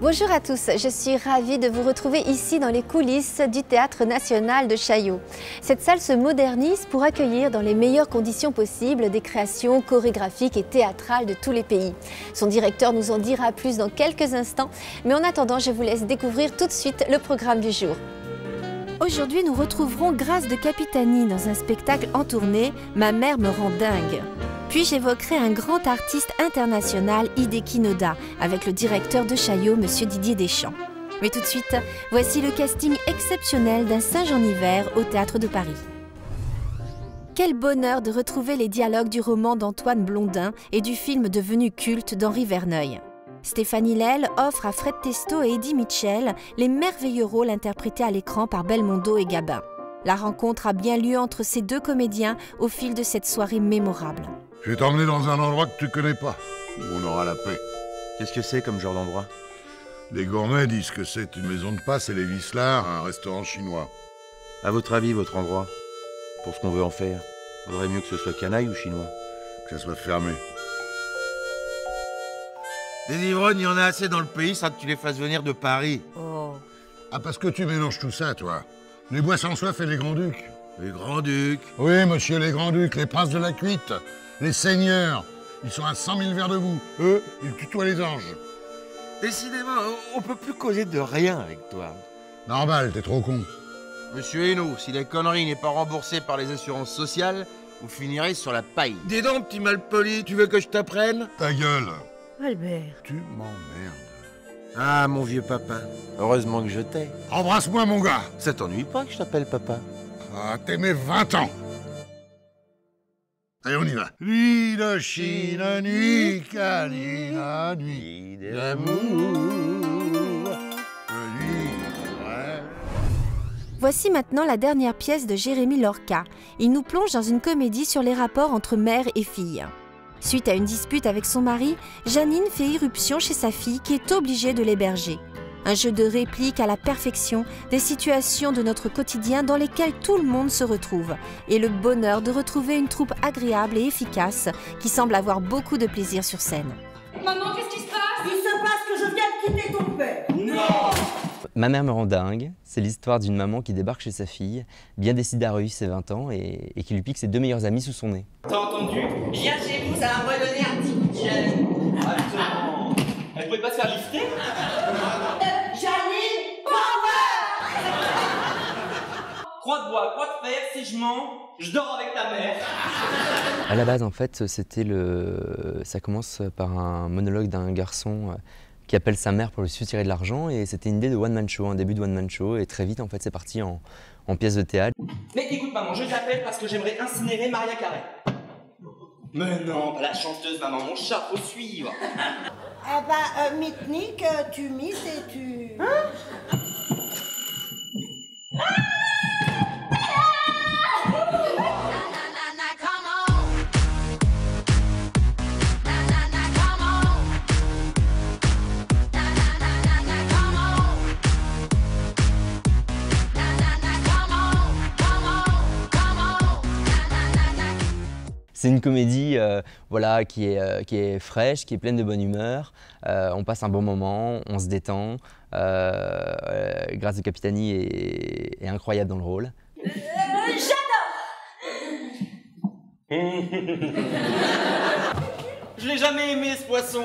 Bonjour à tous, je suis ravie de vous retrouver ici dans les coulisses du Théâtre National de Chaillot. Cette salle se modernise pour accueillir dans les meilleures conditions possibles des créations chorégraphiques et théâtrales de tous les pays. Son directeur nous en dira plus dans quelques instants, mais en attendant, je vous laisse découvrir tout de suite le programme du jour. Aujourd'hui, nous retrouverons Grâce de Capitani dans un spectacle en tournée « Ma mère me rend dingue ». Puis j'évoquerai un grand artiste international, Hideki Noda, avec le directeur de Chaillot, M. Didier Deschamps. Mais tout de suite, voici le casting exceptionnel d'un Singe en hiver au Théâtre de Paris. Quel bonheur de retrouver les dialogues du roman d'Antoine Blondin et du film devenu culte d'Henri Verneuil. Stéphanie Lel offre à Fred Testo et Eddie Mitchell les merveilleux rôles interprétés à l'écran par Belmondo et Gabin. La rencontre a bien lieu entre ces deux comédiens au fil de cette soirée mémorable. Je vais t'emmener dans un endroit que tu connais pas, où on aura la paix. Qu'est-ce que c'est comme genre d'endroit? Les gourmets disent que c'est une maison de passe et les vislards, un restaurant chinois. À votre avis, votre endroit, pour ce qu'on veut en faire, vaudrait mieux que ce soit canaille ou chinois? Que ça soit fermé. Des ivrognes, il y en a assez dans le pays sans que tu les fasses venir de Paris. Oh. Ah, parce que tu mélanges tout ça, toi. Les bois sans soif et les grands-ducs. Les grands-ducs. Oui, monsieur les grands-ducs, les princes de la cuite, les seigneurs. Ils sont à 100 000 vers de vous. Eux, ils tutoient les anges. Décidément, on peut plus causer de rien avec toi. Normal, t'es trop con. Monsieur Hainaut, si la connerie n'est pas remboursée par les assurances sociales, vous finirez sur la paille. Dis donc, petit malpoli, tu veux que je t'apprenne? Ta gueule. Albert. Tu m'emmerdes. Ah, mon vieux papa, heureusement que je t'ai. Embrasse-moi, mon gars. Ça t'ennuie pas que je t'appelle papa? Ah, t'es mes 20 ans. Allez, on y va. Nuit de Chine, nuit canine, nuit d'amour. Voici maintenant la dernière pièce de Jérémy Lorca. Il nous plonge dans une comédie sur les rapports entre mère et fille. Suite à une dispute avec son mari, Janine fait irruption chez sa fille qui est obligée de l'héberger. Un jeu de répliques à la perfection, des situations de notre quotidien dans lesquelles tout le monde se retrouve. Et le bonheur de retrouver une troupe agréable et efficace qui semble avoir beaucoup de plaisir sur scène. Maman, qu'est-ce qui se passe? Il se passe que je viens de quitter ton père. Non! Ma mère me rend dingue. C'est l'histoire d'une maman qui débarque chez sa fille, bien décidée à réussir ses 20 ans et qui lui pique ses deux meilleurs amis sous son nez. T'as entendu? Viens chez vous, ça va me redonner un petit coup de jeune. Attends, elle pouvait pas se faire lifter? Janine Power. Croix de bois, croix de fer, si je mens, je dors avec ta mère. À la base, en fait, ça commence par un monologue d'un garçon qui appelle sa mère pour lui soutirer de l'argent et c'était une idée de one-man show, un début de one-man show et très vite, en fait, c'est parti en pièce de théâtre. Mais écoute maman, je t'appelle parce que j'aimerais incinérer Maria Carré. Mais non, pas la chanteuse maman, mon chat, faut suivre. Eh ben, Mitnick, tu misses et tu... C'est une comédie voilà, qui est fraîche, qui est pleine de bonne humeur. On passe un bon moment, on se détend. Grâce de Capitani est incroyable dans le rôle. J'adore. Je l'ai jamais aimé ce poisson.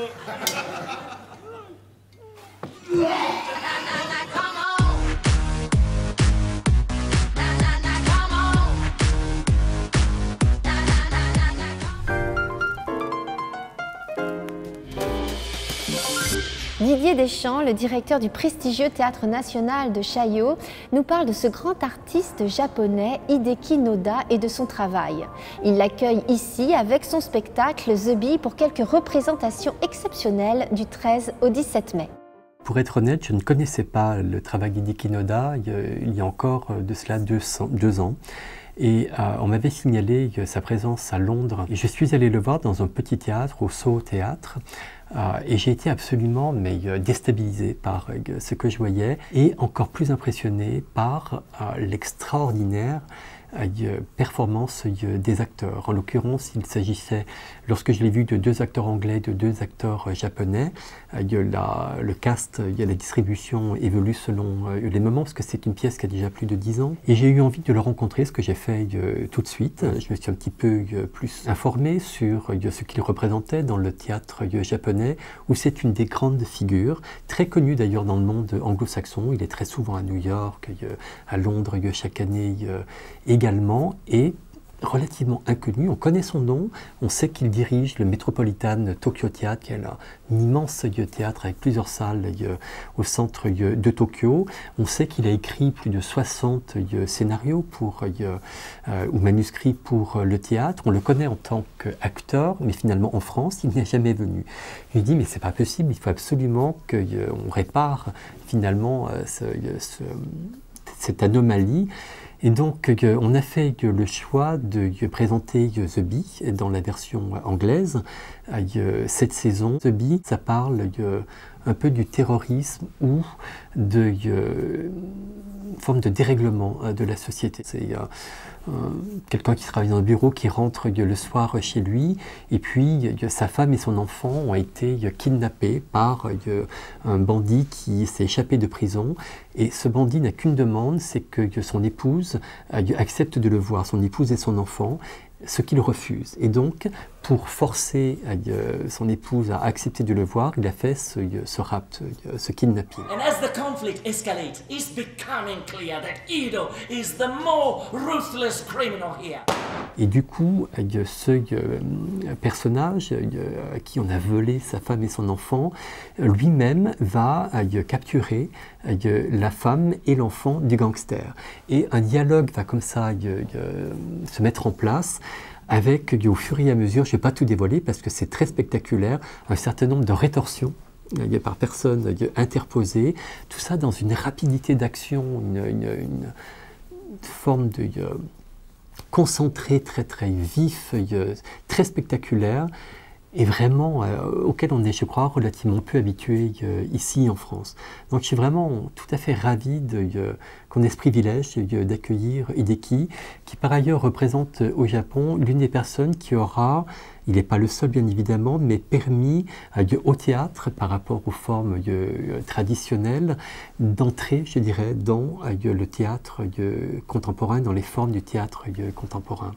Didier Deschamps, le directeur du prestigieux Théâtre National de Chaillot, nous parle de ce grand artiste japonais Hideki Noda et de son travail. Il l'accueille ici avec son spectacle The Bee pour quelques représentations exceptionnelles du 13 au 17 mai. Pour être honnête, je ne connaissais pas le travail d'Hideki Noda il y a encore de cela 2 ans. Et on m'avait signalé sa présence à Londres. Et je suis allé le voir dans un petit théâtre, au Soho Théâtre. Et j'ai été absolument déstabilisé par ce que je voyais et encore plus impressionné par l'extraordinaire performance des acteurs. En l'occurrence, il s'agissait, lorsque je l'ai vu, de 2 acteurs anglais, de 2 acteurs japonais. Le cast, la distribution évolue selon les moments, parce que c'est une pièce qui a déjà plus de 10 ans. Et j'ai eu envie de le rencontrer, ce que j'ai fait tout de suite. Je me suis un petit peu plus informé sur ce qu'il représentait dans le théâtre japonais, où c'est une des grandes figures, très connue d'ailleurs dans le monde anglo-saxon. Il est très souvent à New York, à Londres chaque année également, et relativement inconnu. On connaît son nom, on sait qu'il dirige le Metropolitan Tokyo Theatre, qui est un immense théâtre avec plusieurs salles au centre de Tokyo. On sait qu'il a écrit plus de 60 scénarios ou manuscrits pour le théâtre. On le connaît en tant qu'acteur, mais finalement en France, il n'est jamais venu. Je lui dis, mais c'est pas possible, il faut absolument qu'on répare finalement cette anomalie. Et donc, on a fait le choix de présenter The Bee dans la version anglaise. Cette saison, The Bee, ça parle un peu du terrorisme ou de forme de dérèglement de la société. C'est quelqu'un qui travaille dans le bureau qui rentre le soir chez lui, et puis sa femme et son enfant ont été kidnappés par un bandit qui s'est échappé de prison. Et ce bandit n'a qu'une demande, c'est que son épouse accepte de le voir, son épouse et son enfant, ce qu'il refuse. Et donc, pour forcer son épouse à accepter de le voir, il a fait ce rapt, ce kidnapping. And as the conflict escalates, it's becoming clear that Ido is the more ruthless criminal here. Et du coup, ce personnage à qui on a volé sa femme et son enfant, lui-même va capturer la femme et l'enfant du gangster. Et un dialogue va comme ça se mettre en place, avec au fur et à mesure, je ne vais pas tout dévoiler parce que c'est très spectaculaire, un certain nombre de rétorsions par personnes interposées, tout ça dans une rapidité d'action, une forme de concentré, très très vif, très spectaculaire, et vraiment auquel on est, je crois, relativement peu habitué ici en France. Donc je suis vraiment tout à fait ravi qu'on ait ce privilège d'accueillir Hideki, qui par ailleurs représente au Japon l'une des personnes qui aura, il n'est pas le seul bien évidemment, mais permis au théâtre, par rapport aux formes traditionnelles, d'entrer, je dirais, dans le théâtre contemporain, dans les formes du théâtre contemporain.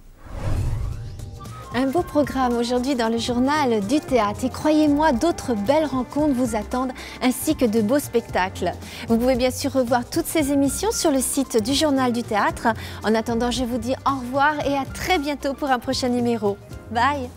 Un beau programme aujourd'hui dans le journal du théâtre, et croyez-moi, d'autres belles rencontres vous attendent ainsi que de beaux spectacles. Vous pouvez bien sûr revoir toutes ces émissions sur le site du journal du théâtre. En attendant, je vous dis au revoir et à très bientôt pour un prochain numéro. Bye!